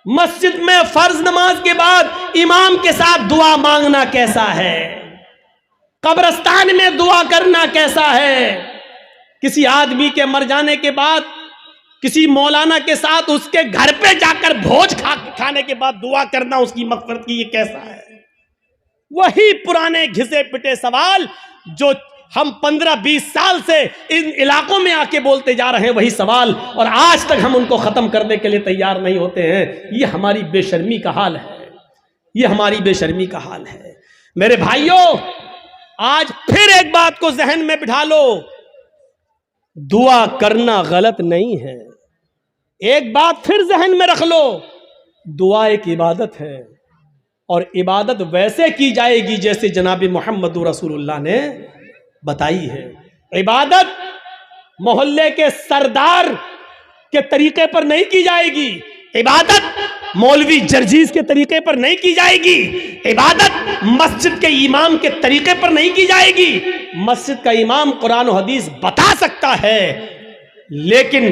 मस्जिद में फर्ज नमाज के बाद इमाम के साथ दुआ मांगना कैसा है, कब्रिस्तान में दुआ करना कैसा है, किसी आदमी के मर जाने के बाद किसी मौलाना के साथ उसके घर पे जाकर भोज खाने के बाद दुआ करना उसकी मग़फ़िरत की, ये कैसा है। वही पुराने घिसे पिटे सवाल जो हम 15-20 साल से इन इलाकों में आके बोलते जा रहे हैं, वही सवाल, और आज तक हम उनको ख़त्म करने के लिए तैयार नहीं होते हैं। ये हमारी बेशर्मी का हाल है, ये हमारी बेशर्मी का हाल है। मेरे भाइयों, आज फिर एक बात को जहन में बिठा लो, दुआ करना गलत नहीं है। एक बात फिर जहन में रख लो, दुआ एक इबादत है, और इबादत वैसे की जाएगी जैसे जनाब मोहम्मद रसूलुल्लाह ने बताई है। इबादत मोहल्ले के सरदार के तरीके पर नहीं की जाएगी, इबादत मौलवी जर्जीज के तरीके पर नहीं की जाएगी, इबादत मस्जिद के इमाम के तरीके पर नहीं की जाएगी। मस्जिद का इमाम कुरान और हदीस बता सकता है, लेकिन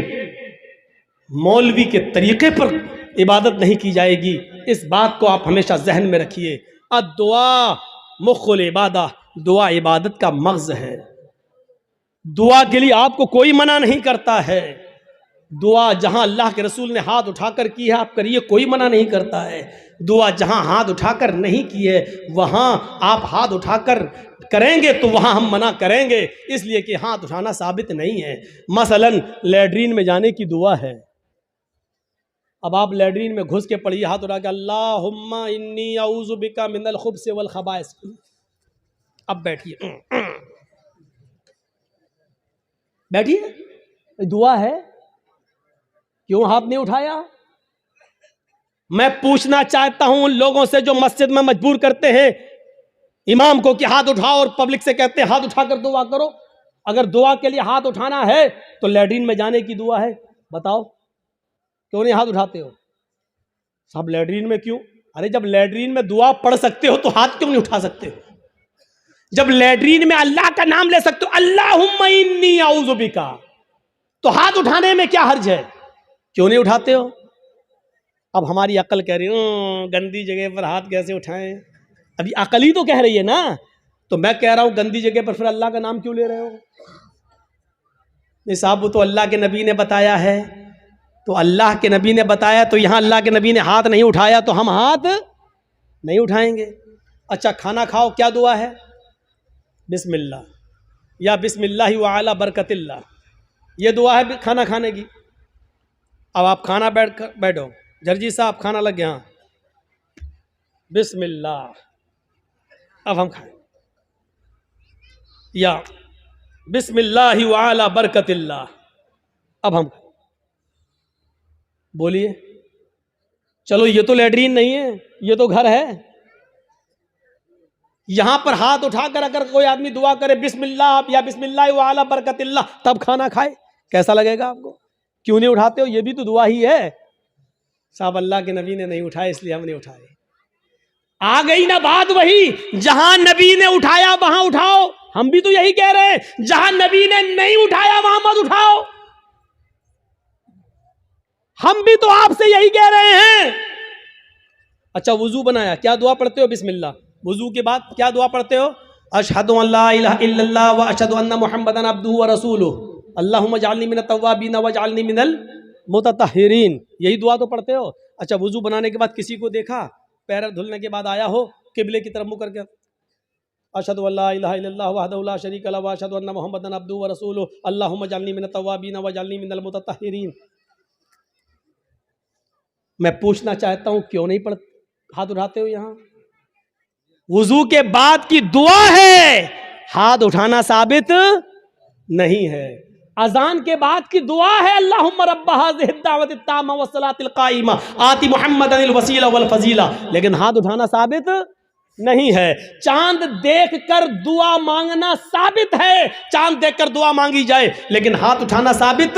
मौलवी के तरीके पर इबादत नहीं की जाएगी। इस बात को आप हमेशा जहन में रखिए। दुआ मुख्कुल इबादा, दुआ इबादत का मग़ज़ है। दुआ के लिए आपको कोई मना नहीं करता है। दुआ जहां अल्लाह के रसूल ने हाथ उठाकर की है आप करिए, कोई मना नहीं करता है। दुआ जहां हाथ उठाकर नहीं की है वहां आप हाथ उठाकर करेंगे तो वहां हम मना करेंगे, इसलिए कि हाथ उठाना साबित नहीं है। मसलन लैट्रीन में जाने की दुआ है, अब आप लैट्रीन में घुस के पढ़िए हाथ उठा के, अल्लाहुम्मा इन्नी औज़ु बिका मिनल खुब्स वल खबाइस। अब बैठिए, बैठिए, दुआ है, क्यों हाथ नहीं उठाया? मैं पूछना चाहता हूं उन लोगों से जो मस्जिद में मजबूर करते हैं इमाम को कि हाथ उठाओ, और पब्लिक से कहते हैं हाथ उठाकर दुआ करो। अगर दुआ के लिए हाथ उठाना है तो लैट्रीन में जाने की दुआ है, बताओ क्यों नहीं हाथ उठाते हो? सब लैट्रीन में क्यों? अरे जब लैट्रीन में दुआ पढ़ सकते हो तो हाथ क्यों नहीं उठा सकते हो? जब लैट्रीन में अल्लाह का नाम ले सकते हो, अल्लाहुम्मा इन्नी औज़ु बिका, तो हाथ उठाने में क्या हर्ज है? क्यों नहीं उठाते हो? अब हमारी अक्ल कह रही है गंदी जगह पर हाथ कैसे उठाएं? अभी अक्ल ही तो कह रही है ना। तो मैं कह रहा हूं गंदी जगह पर फिर अल्लाह का नाम क्यों ले रहे हो? नहीं साहब, वो तो अल्लाह के नबी ने बताया है, तो अल्लाह के नबी ने बताया, तो यहाँ अल्लाह के नबी ने हाथ नहीं उठाया तो हम हाथ नहीं उठाएंगे। अच्छा, खाना खाओ, क्या दुआ है? बिस्मिल्लाह या बिस्मिल्लाहि व अला बरकतिल्लाह, ये दुआ है खाना खाने की। अब आप खाना बैठो, जर्जी साहब खाना लग गया, बिस्मिल्लाह, अब हम खाएं, या बिस्मिल्लाहि व अला बरकतिल्लाह, अब हम बोलिए। चलो ये तो लैट्रीन नहीं है, ये तो घर है। यहां पर हाथ उठाकर अगर कोई आदमी दुआ करे बिस्मिल्लाह या बिस्मिल्लाह व अला बरकतिल्लाह, तब खाना खाए, कैसा लगेगा आपको? क्यों नहीं उठाते हो? ये भी तो दुआ ही है। साहब अल्लाह के नबी ने नहीं उठाए इसलिए हम नहीं उठाए। आ गई ना बात वही, जहां नबी ने उठाया वहां उठाओ। हम भी तो यही कह रहे हैं, जहां नबी ने नहीं उठाया वहां मत उठाओ। हम भी तो आपसे यही कह रहे हैं। अच्छा, वुजू बनाया, क्या दुआ पढ़ते हो? बिस्मिल्लाह। वुजू के बाद क्या दुआ पढ़ते हो? अशहदु अल्ला इलाहा इल्लल्लाह व अशहदु अन्ना मुहम्मदन अब्दुहु व रसूलुहु अल्लाहुम्मा जअलनी मिनत तव्वाबीन व जअलनी मिनल मुतत्तहिरीन, यही दुआ तो पढ़ते हो। अच्छा, वुजू बनाने के बाद किसी को देखा, पैर धुलने के बाद आया हो, किबले की तरफ मुंह करके अशहदु अल्ला इलाहा इल्लल्लाह वहदहु ला शरीका लहु व अशहदु अन्ना मुहम्मदन अब्दुहु व रसूलुहु अल्लाहुम्मा जअलनी मिनत तव्वाबीन व जअलनी मिनल मुतत्तहिरीन। मैं पूछना चाहता हूं क्यों नहीं पढ़ हाथ उठाते हो? यहां वुजू के बाद की दुआ है, हाथ उठाना साबित नहीं है। अजान के बाद की दुआ है, अल्लाहुम्मा रब्बा हाज़िहि दावति ताम्मा व सलातिल काइमा आति मुहम्मदनिल वसीला वल फजीला, लेकिन हाथ उठाना साबित नहीं है। चांद देखकर दुआ मांगना साबित है, चांद देखकर दुआ मांगी जाए, लेकिन हाथ उठाना साबित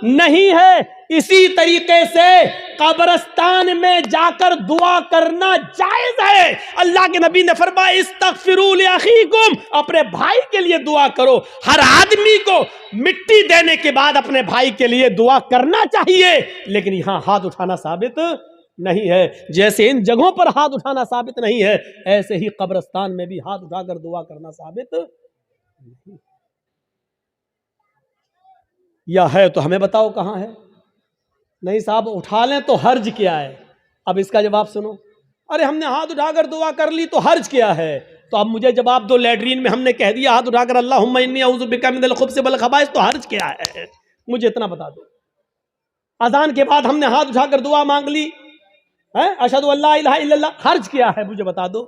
नहीं है। इसी तरीके से कब्रिस्तान में जाकर दुआ करना जायज है। अल्लाह के नबी ने फरमाया इस्तगफिरू लिअखीकुम, अपने भाई के लिए दुआ करो। हर आदमी को मिट्टी देने के बाद अपने भाई के लिए दुआ करना चाहिए, लेकिन यहां हाथ उठाना साबित नहीं है। जैसे इन जगहों पर हाथ उठाना साबित नहीं है, ऐसे ही कब्रिस्तान में भी हाथ उठाकर दुआ करना साबित नहीं। या है तो हमें बताओ कहां है। नहीं साहब, उठा लें तो हर्ज क्या है। अब इसका जवाब सुनो। अरे हमने हाथ उठाकर दुआ कर ली तो हर्ज क्या है। तो अब मुझे जवाब दो, लैट्रीन में हमने कह दिया हाथ उठाकर अल्लाहुम्मा इन्नी अऊज़ु बिका मिनल खुब्ज़ि वल खबाइस, तो हर्ज क्या है, मुझे इतना बता दो। अजान के बाद हमने हाथ उठाकर दुआ मांग ली है, अशहदु अल्ला इलाहा इल्लल्लाह, हर्ज क्या है मुझे बता दो।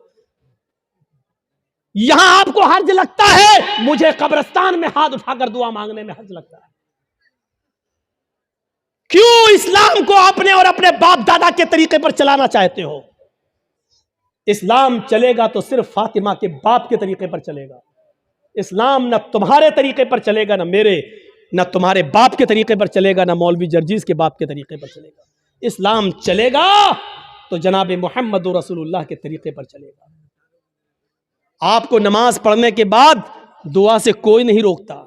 यहां आपको हर्ज लगता है, मुझे कब्रिस्तान में हाथ उठाकर दुआ मांगने में हर्ज लगता है। क्यों इस्लाम को अपने और अपने बाप दादा के तरीके पर चलाना चाहते हो। इस्लाम चलेगा तो सिर्फ फातिमा के बाप के तरीके पर चलेगा। इस्लाम न तुम्हारे तरीके पर चलेगा, न मेरे, न तुम्हारे बाप के तरीके पर चलेगा, न मौलवी जर्जीज के बाप के तरीके पर चलेगा। इस्लाम चलेगा तो जनाब मोहम्मद रसूलुल्लाह के तरीके पर चलेगा। आपको नमाज पढ़ने के बाद दुआ से कोई नहीं रोकता।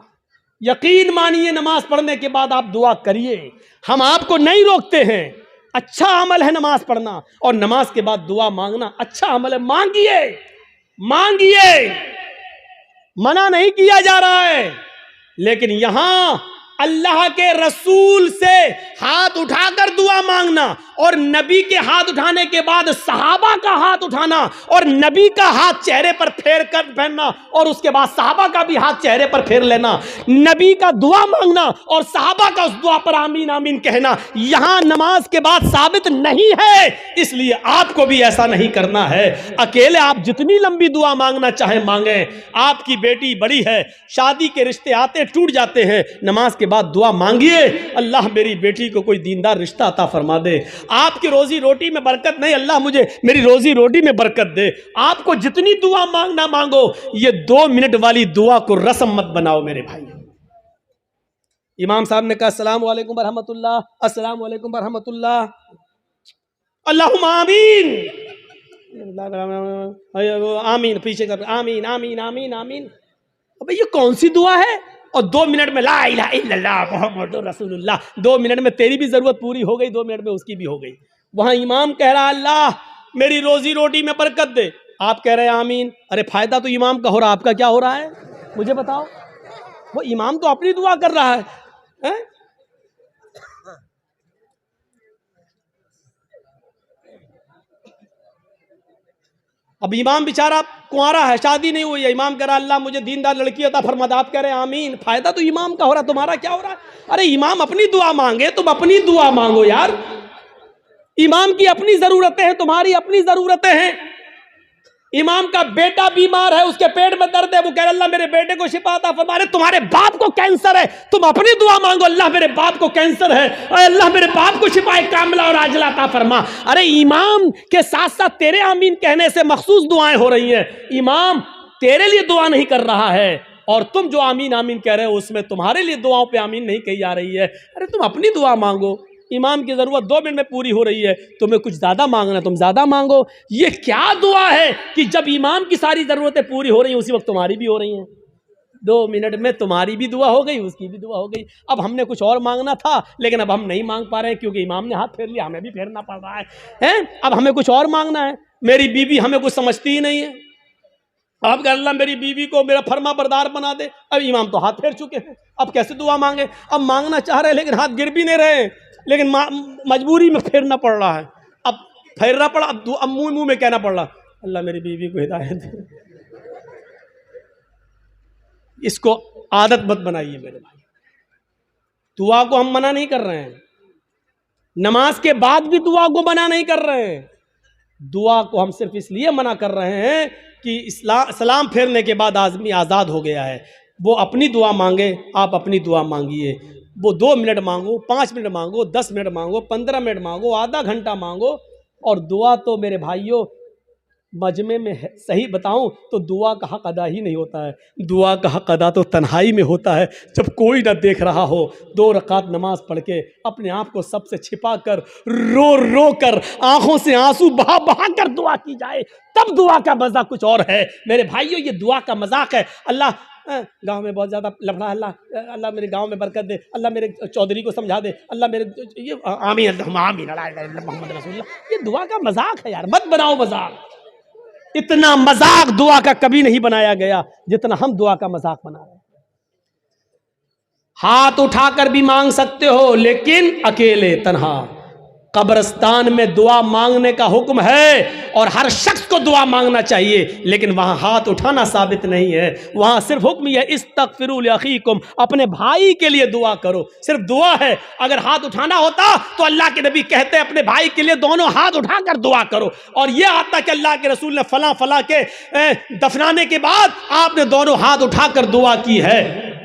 यकीन मानिए, नमाज पढ़ने के बाद आप दुआ करिए, हम आपको नहीं रोकते हैं। अच्छा अमल है नमाज पढ़ना, और नमाज के बाद दुआ मांगना अच्छा अमल है। मांगिए मांगिए, मना नहीं किया जा रहा है। लेकिन यहां अल्लाह के रसूल से हाथ उठाकर दुआ मांगना, और नबी के हाथ उठाने के बाद सहाबा का हाथ उठाना, और नबी का हाथ चेहरे पर फेर कर पहनना, और उसके बाद सहाबा का भी हाथ चेहरे पर फेर लेना, नबी का दुआ मांगना और सहाबा का उस दुआ पर आमीन आमीन कहना, यहां नमाज के बाद साबित नहीं है। इसलिए आपको भी ऐसा नहीं करना है। अकेले आप जितनी लंबी दुआ मांगना चाहे मांगे। आपकी बेटी बड़ी है, शादी के रिश्ते आते टूट जाते हैं, नमाज के बाद दुआ मांगिए, अल्लाह मेरी बेटी को कोई दीनदार रिश्ता अता फरमा दे। आपकी रोजी रोटी में बरकत नहीं, अल्लाह मुझे मेरी रोजी रोटी में बरकत दे। आपको जितनी दुआ मांगना मांगो, ये 2 मिनट वाली दुआ को रस्म मत बनाओ मेरे भाई। इमाम साहब ने कहा अस्सलाम वालेकुम बरहमतुल्लाह, अस्सलाम वालेकुम बरहमतुल्लाह, अल्लाहुम्मा आमीन, आमीन, पीछे कर आमीन आमीन आमीन आमीन। अबे ये कौन सी दुआ है। और 2 मिनट में ला इलाहा इल्लल्लाह मुहम्मदुर रसूलुल्लाह, 2 मिनट में तेरी भी जरूरत पूरी हो गई, 2 मिनट में उसकी भी हो गई। वहां इमाम कह रहा अल्लाह मेरी रोजी रोटी में बरकत दे, आप कह रहे हैं आमीन। अरे फायदा तो इमाम का हो रहा, आपका क्या हो रहा है मुझे बताओ। वो इमाम तो अपनी दुआ कर रहा है? अब इमाम बेचारा कुंवारा है, शादी नहीं हुई है, इमाम कह रहा अल्लाह मुझे दीनदार लड़की अता फरमा दे, आप कह रहे हैं आमीन। फायदा तो इमाम का हो रहा, तुम्हारा क्या हो रहा है। अरे इमाम अपनी दुआ मांगे, तुम अपनी दुआ मांगो यार। इमाम की अपनी जरूरतें हैं, तुम्हारी अपनी जरूरतें हैं। इमाम का बेटा बीमार है, उसके पेट में दर्द है, वो कह रहा अल्लाह मेरे बेटे को शिफा अता फरमा दे। तुम्हारे बाप को कैंसर है, तुम अपनी दुआ मांगो अल्लाह मेरे बाप को कैंसर है, अल्लाह मेरे बाप को शिफाए कामिला और आजिला अता फरमा। अरे इमाम के साथ साथ तेरे आमीन कहने से मखसूस दुआएं हो रही हैं। इमाम तेरे लिए दुआ नहीं कर रहा है, और तुम जो आमीन आमीन कह रहे हो उसमें तुम्हारे लिए दुआओं पे आमीन नहीं कही जा रही है। अरे तुम अपनी दुआ मांगो, इमाम की जरूरत 2 मिनट में पूरी हो रही है, तुम्हें कुछ ज्यादा मांगना तुम ज्यादा मांगो। ये क्या दुआ है कि जब इमाम की सारी जरूरतें पूरी हो रही हैं उसी वक्त तुम्हारी भी हो रही हैं। 2 मिनट में तुम्हारी भी दुआ हो गई, उसकी भी दुआ हो गई। अब हमने कुछ और मांगना था, लेकिन अब हम नहीं मांग पा रहे हैं क्योंकि इमाम ने हाथ फेर लिया, हमें भी फेरना पड़ रहा है। अब हमें कुछ और मांगना है। मेरी बीवी हमें कुछ समझती ही नहीं है, अब अल्लाह मेरी बीवी को मेरा फरमा बरदार बना दे। अब इमाम तो हाथ फेर चुके हैं, अब कैसे दुआ मांगे। अब मांगना चाह रहे हैं लेकिन हाथ गिर भी नहीं रहे, लेकिन मजबूरी में फेरना पड़ रहा है। अब फेरना पड़ा, अब मुंह में कहना पड़ रहा अल्लाह मेरी बीवी को हिदायत दे। इसको आदत मत बनाइए मेरे भाई। दुआ को हम मना नहीं कर रहे हैं, नमाज के बाद भी दुआ को मना नहीं कर रहे हैं। दुआ को हम सिर्फ इसलिए मना कर रहे हैं कि सलाम फेरने के बाद आदमी आज़ाद हो गया है। वो अपनी दुआ मांगे, आप अपनी दुआ मांगिए। वो 2 मिनट मांगो, 5 मिनट मांगो, 10 मिनट मांगो, 15 मिनट मांगो, आधा घंटा मांगो। और दुआ तो मेरे भाइयों मजमे में है, सही बताऊं तो दुआ का हक अदा ही नहीं होता है। दुआ का हक अदा तो तन्हाई में होता है, जब कोई ना देख रहा हो, 2 रकात नमाज पढ़ के अपने आप को सबसे छिपा कर, रो रो कर, आंखों से आंसू बहा बहा कर दुआ की जाए, तब दुआ का मजा कुछ और है। मेरे भाइयों ये दुआ का मजाक है। अल्लाह गांव में बहुत ज़्यादा लफड़ा हल्ला, अल्लाह मेरे गांव में बरकत दे, अल्लाह मेरे चौधरी को समझा दे, अल्लाह मेरे ये आमीन आमीन मोहम्मद रसूलुल्लाह। ये दुआ का मजाक है यार, मत बनाओ मजाक। इतना मजाक दुआ का कभी नहीं बनाया गया जितना हम दुआ का मजाक बना रहे हैं। हाथ उठाकर भी मांग सकते हो, लेकिन अकेले तन्हा। कब्रिस्तान में दुआ मांगने का हुक्म है और हर शख्स को दुआ मांगना चाहिए, लेकिन वहां हाथ उठाना साबित नहीं है। वहां सिर्फ हुक्म यह इस्तगफिरू लिअखीकुम, अपने भाई के लिए दुआ करो, सिर्फ दुआ है। अगर हाथ उठाना होता तो अल्लाह के नबी कहते अपने भाई के लिए दोनों हाथ उठाकर दुआ करो। और यह आता कि अल्लाह के रसूल ने फला फला के दफनाने के बाद आपने दोनों हाथ उठाकर दुआ की है,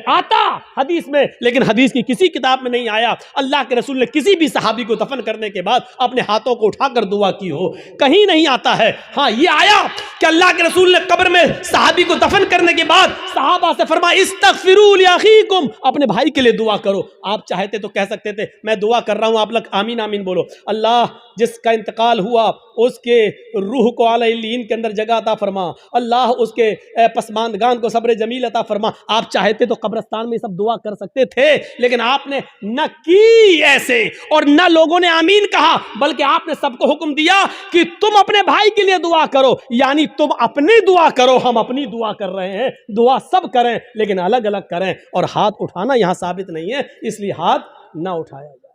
आता हदीस में, लेकिन हदीस की किसी किताब में नहीं आया अल्लाह के रसूल ने किसी भी सहाबी को दफन करने के बाद अपने हाथों को उठाकर दुआ की हो, कहीं नहीं आता है। हाँ, ये आया कि अल्लाह के रसूल ने कब्र में सहाबी को दफन करने के बाद सहाबा से फरमाया इस्तगफिरू लिअखीकुम, अपने भाई के लिए दुआ करो। आप चाहते तो कह सकते थे मैं दुआ कर रहा हूं, आप लोग आमीन आमीन बोलो। अल्लाह जिसका इंतकाल हुआ उसके रूह को आला इल्लीन के अंदर जगह अता फरमा, अल्लाह उसके पसमानदगान को सब्र जमील अता फरमा। आप चाहते तो कब्रिस्तान में सब दुआ कर सकते थे, लेकिन आपने न की ऐसे और न लोगों ने आमीन कहा, बल्कि आपने सबको हुक्म दिया कि तुम अपने भाई के लिए दुआ करो, यानी तुम अपनी दुआ करो, हम अपनी दुआ कर रहे हैं। दुआ सब करें लेकिन अलग अलग करें, और हाथ उठाना यहां साबित नहीं है, इसलिए हाथ ना उठाया जाए।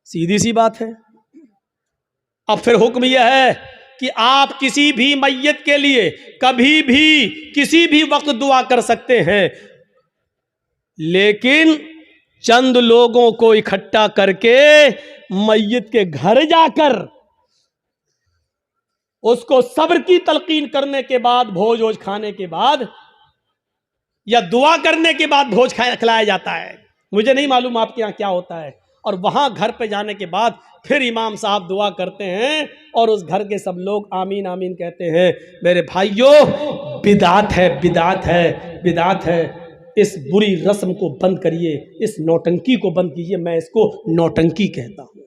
सीधी सी बात है। अब फिर हुक्म यह है कि आप किसी भी मैयत के लिए कभी भी किसी भी वक्त दुआ कर सकते हैं, लेकिन चंद लोगों को इकट्ठा करके मैयत के घर जाकर उसको सब्र की तलकीन करने के बाद, भोज वोज खाने के बाद या दुआ करने के बाद भोज खिलाया जाता है। मुझे नहीं मालूम आपके यहाँ क्या होता है। और वहां घर पे जाने के बाद फिर इमाम साहब दुआ करते हैं और उस घर के सब लोग आमीन आमीन कहते हैं। मेरे भाइयों, बिदात है, बिदात है, बिदात है। इस बुरी रस्म को बंद करिए, इस नौटंकी को बंद कीजिए। मैं इसको नौटंकी कहता हूं।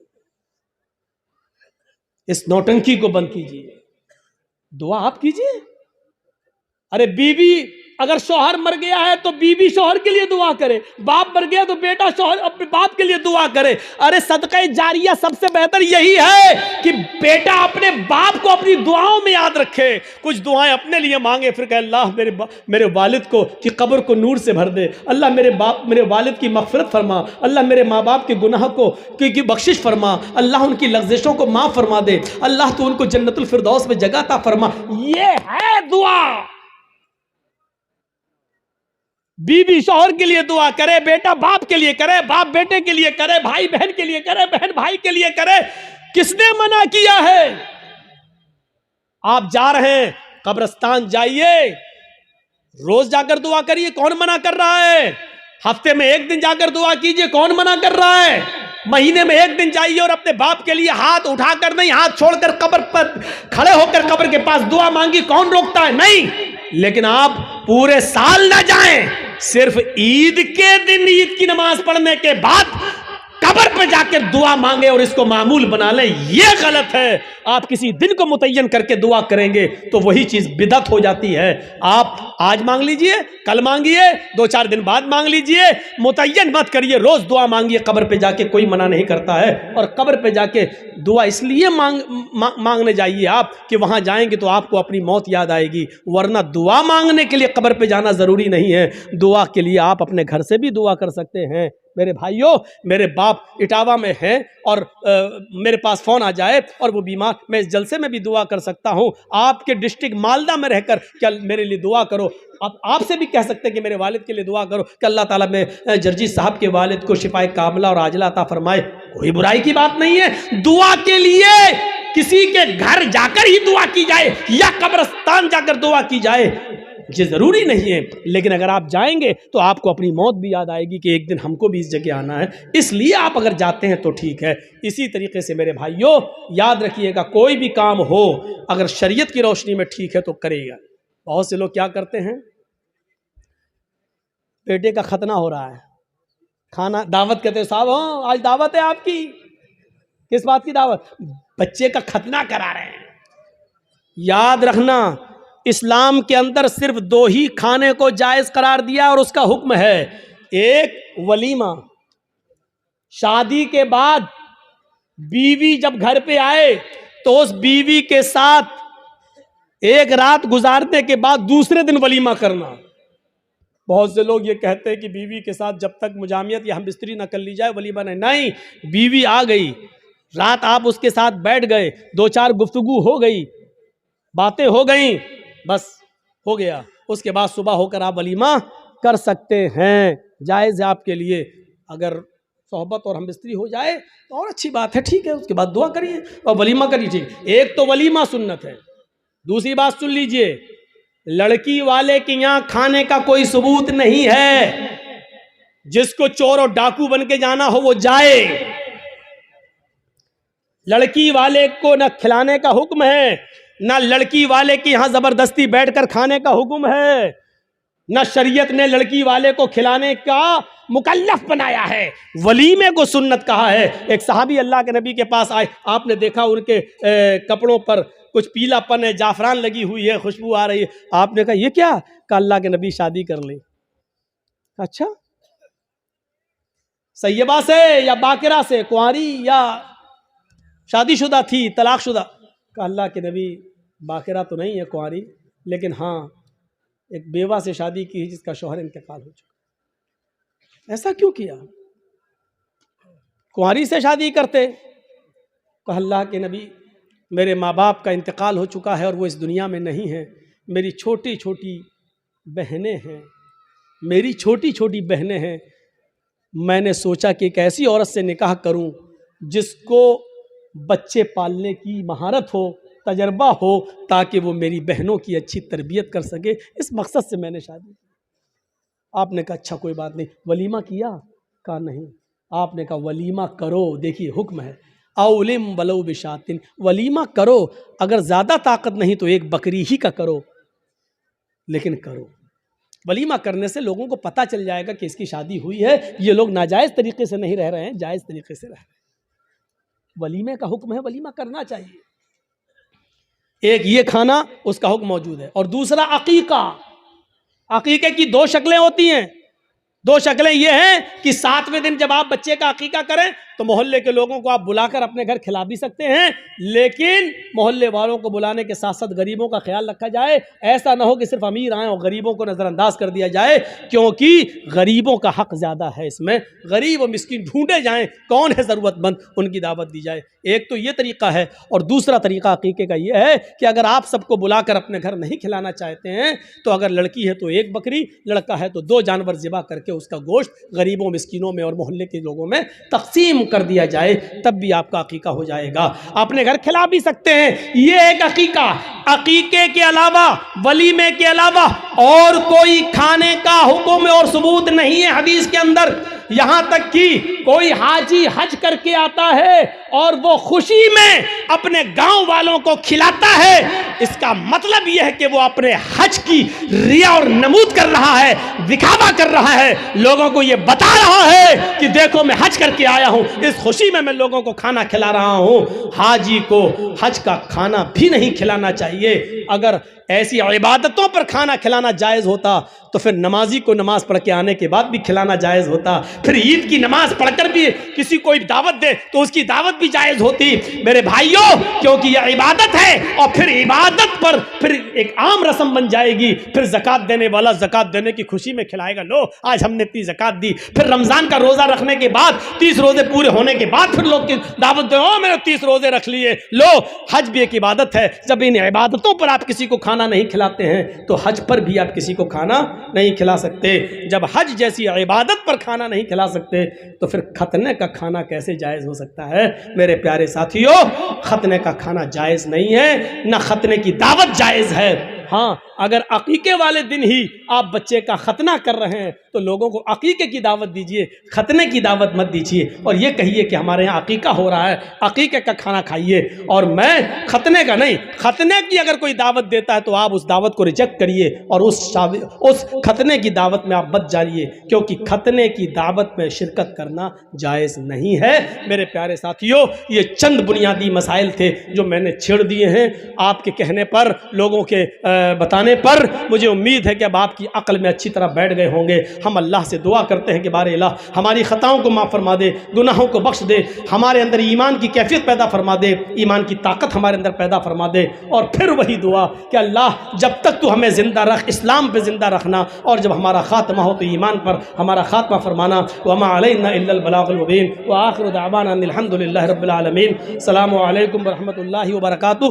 इस नौटंकी को बंद कीजिए, दुआ आप कीजिए। अरे बीवी, अगर शौहर मर गया है तो बीवी शौहर के लिए दुआ करे, बाप मर गया तो बेटा शौहर अपने बाप के लिए दुआ करे। अरे सदका जारिया सबसे बेहतर यही है कि बेटा अपने बाप को अपनी दुआओं में याद रखे, कुछ दुआएं अपने लिए मांगे, फिर कहे अल्लाह मेरे वालिद को की कब्र को नूर से भर दे, अल्लाह मेरे वालिद की मग़फ़िरत फरमा, अल्लाह मेरे माँ बाप के गुनाह को की बख्शिश फरमा, अल्लाह उनकी लग़्ज़िशों को माफ़ फरमा दे, अल्लाह तो उनको जन्नतुल फिरदौस में जगह अता फरमा। ये है दुआ। बीवी शौहर के लिए दुआ करे, बेटा बाप के लिए करे, बाप बेटे के लिए करे, भाई बहन के लिए करे, बहन भाई के लिए करे। किसने मना किया है? आप जा रहे हैं कब्रिस्तान, जाइए, रोज जाकर दुआ करिए, कौन मना कर रहा है? हफ्ते में एक दिन जाकर दुआ कीजिए, कौन मना कर रहा है? महीने में एक दिन जाइए और अपने बाप के लिए हाथ उठाकर नहीं, हाथ छोड़कर कब्र पर खड़े होकर कब्र के पास दुआ मांगी, कौन रोकता है? नहीं। लेकिन आप पूरे साल ना जाएं, सिर्फ ईद के दिन ईद की नमाज पढ़ने के बाद कब्र पे जाकर दुआ मांगे और इसको मामूल बना लें, ये गलत है। आप किसी दिन को मुतय्यन करके दुआ करेंगे तो वही चीज बिदअत हो जाती है। आप आज मांग लीजिए, कल मांगिए, 2-4 दिन बाद मांग लीजिए, मुतय्यन मत करिए, रोज दुआ मांगिए कब्र पे जाके, कोई मना नहीं करता है। और कब्र पे जाके दुआ इसलिए मांगने जाइए आप कि वहां जाएंगे तो आपको अपनी मौत याद आएगी, वरना दुआ मांगने के लिए कब्र पे जाना जरूरी नहीं है। दुआ के लिए आप अपने घर से भी दुआ कर सकते हैं। मेरे भाइयों, मेरे बाप इटावा में हैं और मेरे पास फ़ोन आ जाए और वो बीमार, मैं इस जलसे में भी दुआ कर सकता हूँ। आपके डिस्ट्रिक्ट मालदा में रहकर क्या मेरे लिए दुआ करो। आपसे भी कह सकते हैं कि मेरे वालिद के लिए दुआ करो कि अल्लाह ताला में जर्जी साहब के वालिद को शिफाए कामिला और आजिला अता फरमाए। कोई बुराई की बात नहीं है। दुआ के लिए किसी के घर जाकर ही दुआ की जाए या कब्रिस्तान जाकर दुआ की जाए, ये ज़रूरी नहीं है। लेकिन अगर आप जाएंगे तो आपको अपनी मौत भी याद आएगी कि एक दिन हमको भी इस जगह आना है, इसलिए आप अगर जाते हैं तो ठीक है। इसी तरीके से मेरे भाइयों, याद रखिएगा, कोई भी काम हो अगर शरीयत की रोशनी में ठीक है तो करेगा। बहुत से लोग क्या करते हैं, बेटे का खतना हो रहा है, खाना दावत कहते हैं, साहब हाँ आज दावत है आपकी। किस बात की दावत? बच्चे का खतना करा रहे हैं। याद रखना, इस्लाम के अंदर सिर्फ दो ही खाने को जायज़ करार दिया और उसका हुक्म है, एक वलीमा, शादी के बाद बीवी जब घर पे आए तो उस बीवी के साथ एक रात गुजारने के बाद दूसरे दिन वलीमा करना। बहुत से लोग ये कहते हैं कि बीवी के साथ जब तक मुजामियत या हमबिस्तरी ना कर ली जाए वलीमा नहीं, बीवी आ गई, रात आप उसके साथ बैठ गए, दो चार गुफ्तगू हो गई, बातें हो गई, बस हो गया, उसके बाद सुबह होकर आप वलीमा कर सकते हैं, जायज़ है आपके लिए। अगर सोहबत और हमबिस्तरी हो जाए तो और अच्छी बात है, ठीक है, उसके बाद दुआ करिए और वलीमा करिए, ठीक। एक तो वलीमा सुन्नत है। दूसरी बात सुन लीजिए, लड़की वाले के यहाँ खाने का कोई सबूत नहीं है, जिसको चोर और डाकू बन के जाना हो वो जाए। लड़की वाले को न खिलाने का हुक्म है, न लड़की वाले के यहाँ जबरदस्ती बैठकर खाने का हुक्म है, न शरीयत ने लड़की वाले को खिलाने का मुकल्लफ बनाया है, वलीमे को सुन्नत कहा है। एक सहाबी अल्लाह के नबी के पास आए, आपने देखा उनके कपड़ों पर कुछ पीलापन है, जाफरान लगी हुई है, खुशबू आ रही है, आपने कहा ये क्या? कहा अल्लाह के नबी शादी कर ले। अच्छा, सैयबा से या बाकिरा से, कुंवारी या शादीशुदा थी, तलाकशुदा? कहा अल्लाह के नबी बाकिरा तो नहीं है, कुंवारी, लेकिन हाँ एक बेवा से शादी की जिसका शौहर इंतकाल हो चुका। ऐसा क्यों किया? कुंवारी से शादी करते। कहा अल्लाह के नबी मेरे माँ बाप का इंतकाल हो चुका है और वो इस दुनिया में नहीं है, मेरी छोटी छोटी बहनें हैं, मेरी छोटी छोटी बहनें हैं, मैंने सोचा कि एक ऐसी औरत से निकाह करूं जिसको बच्चे पालने की महारत हो, तजर्बा हो, ताकि वो मेरी बहनों की अच्छी तरबियत कर सके, इस मकसद से मैंने शादी की। आपने कहा अच्छा कोई बात नहीं, वलीमा किया? कहा नहीं। आपने कहा वलीमा करो, देखिए हुक्म है, औलिम वलो बिशातिन, वलीमा करो, अगर ज़्यादा ताकत नहीं तो एक बकरी ही का करो, लेकिन करो। वलीमा करने से लोगों को पता चल जाएगा कि इसकी शादी हुई है, ये लोग नाजायज़ तरीके से नहीं रह रहे हैं, जायज़ तरीके से रह रहे हैं। वलीमे का हुक्म है, वलीमा करना चाहिए। एक ये खाना, उसका हुक्म मौजूद है। और दूसरा अकीका। अकीके की दो शक्लें होती हैं। दो शक्लें ये हैं कि 7वें दिन जब आप बच्चे का अकीका करें तो मोहल्ले के लोगों को आप बुलाकर अपने घर खिला भी सकते हैं, लेकिन मोहल्ले वालों को बुलाने के साथ साथ गरीबों का ख्याल रखा जाए। ऐसा ना हो कि सिर्फ अमीर आए और गरीबों को नज़रअंदाज कर दिया जाए, क्योंकि गरीबों का हक ज़्यादा है इसमें। गरीब और मिस्कीन ढूंढे जाएं, कौन है ज़रूरतमंद, उनकी दावत दी जाए। एक तो ये तरीका है। और दूसरा तरीका अकीके का ये है कि अगर आप सबको बुलाकर अपने घर नहीं खिलाना चाहते हैं तो अगर लड़की है तो एक बकरी, लड़का है तो 2 जानवर ज़िबा करके उसका गोश्त गरीबों, मिस्कीनों में और मोहल्ले के लोगों में तकसीम कर दिया जाए, तब भी आपका अकीका हो जाएगा। अपने घर खिला भी सकते हैं। ये एक अकीका। अकीके के अलावा, वलीमे के अलावा और कोई खाने का हुक्म और सबूत नहीं है हदीस के अंदर। यहां तक कि कोई हाजी हज करके आता है और वो खुशी में अपने गांव वालों को खिलाता है, इसका मतलब यह है कि वो अपने हज की रिया और नमूद कर रहा है, दिखावा कर रहा है, लोगों को ये बता रहा है कि देखो मैं हज करके आया हूं, इस खुशी में मैं लोगों को खाना खिला रहा हूं। हाजी को हज का खाना भी नहीं खिलाना चाहिए। अगर ऐसी इबादतों पर खाना खिलाना जायज़ होता तो फिर नमाजी को नमाज पढ़ के आने के बाद भी खिलाना जायज़ होता। फिर ईद की नमाज पढ़कर भी किसी को दावत दे तो उसकी दावत भी जायज़ होती। मेरे भाइयों, क्योंकि यह इबादत है और फिर इबादत पर फिर एक आम रस्म बन जाएगी। फिर ज़कात देने वाला ज़कात देने की खुशी में खिलाएगा, लो आज हमने इतनी ज़कात दी। फिर रमज़ान का रोज़ा रखने के बाद, 30 रोज़े पूरे होने के बाद फिर लोग की दावत दे, ओ मैंने 30 रोज़े रख लिए। लो, हज भी एक इबादत है। जब इन इबादतों पर आप किसी को खाना नहीं खिलाते हैं तो हज पर भी आप किसी को खाना नहीं खिला सकते। जब हज जैसी इबादत पर खाना नहीं खिला सकते तो फिर खतने का खाना कैसे जायज़ हो सकता है? मेरे प्यारे साथियों, खतने का खाना जायज़ नहीं है, ना खतने की दावत जायज़ है। हाँ, अगर अकीके वाले दिन ही आप बच्चे का खतना कर रहे हैं तो लोगों को अकीके की दावत दीजिए, खतने की दावत मत दीजिए। और ये कहिए कि हमारे यहाँ अकीका हो रहा है, अकीके का खाना खाइए। और मैं खतने का नहीं, खतने की अगर कोई दावत देता है तो आप उस दावत को रिजेक्ट करिए और उस खतने की दावत में आप मत जाइए, क्योंकि खतने की दावत में शिरकत करना जायज़ नहीं है। मेरे प्यारे साथियों, ये चंद बुनियादी मसाइल थे जो मैंने छेड़ दिए हैं आपके कहने पर, लोगों के बताने पर। मुझे उम्मीद है कि अब आपकी अक्ल में अच्छी तरह बैठ गए होंगे। हम अल्लाह से दुआ करते हैं कि बारे अल्लाह हमारी ख़ताओं को माफ़ फरमा दे, गुनाहों को बख्श दे, हमारे अंदर ईमान की कैफियत पैदा फरमा दे, ईमान की ताकत हमारे अंदर पैदा फरमा दे। और फिर वही दुआ कि अल्लाह जब तक तू हमें ज़िंदा रख, इस्लाम पे ज़िंदा रखना, और जब हमारा ख़ात्मा हो तो ईमान पर हमारा ख़ात्मा फरमाना। वमा अलैना इल्लल बलागुल मुबीन व आखिरु दावाना अनिल हम्दुलिल्लाहि रब्बिल आलमीन। अस्सलामु अलैकुम व रहमतुल्लाहि व बरकातुहू।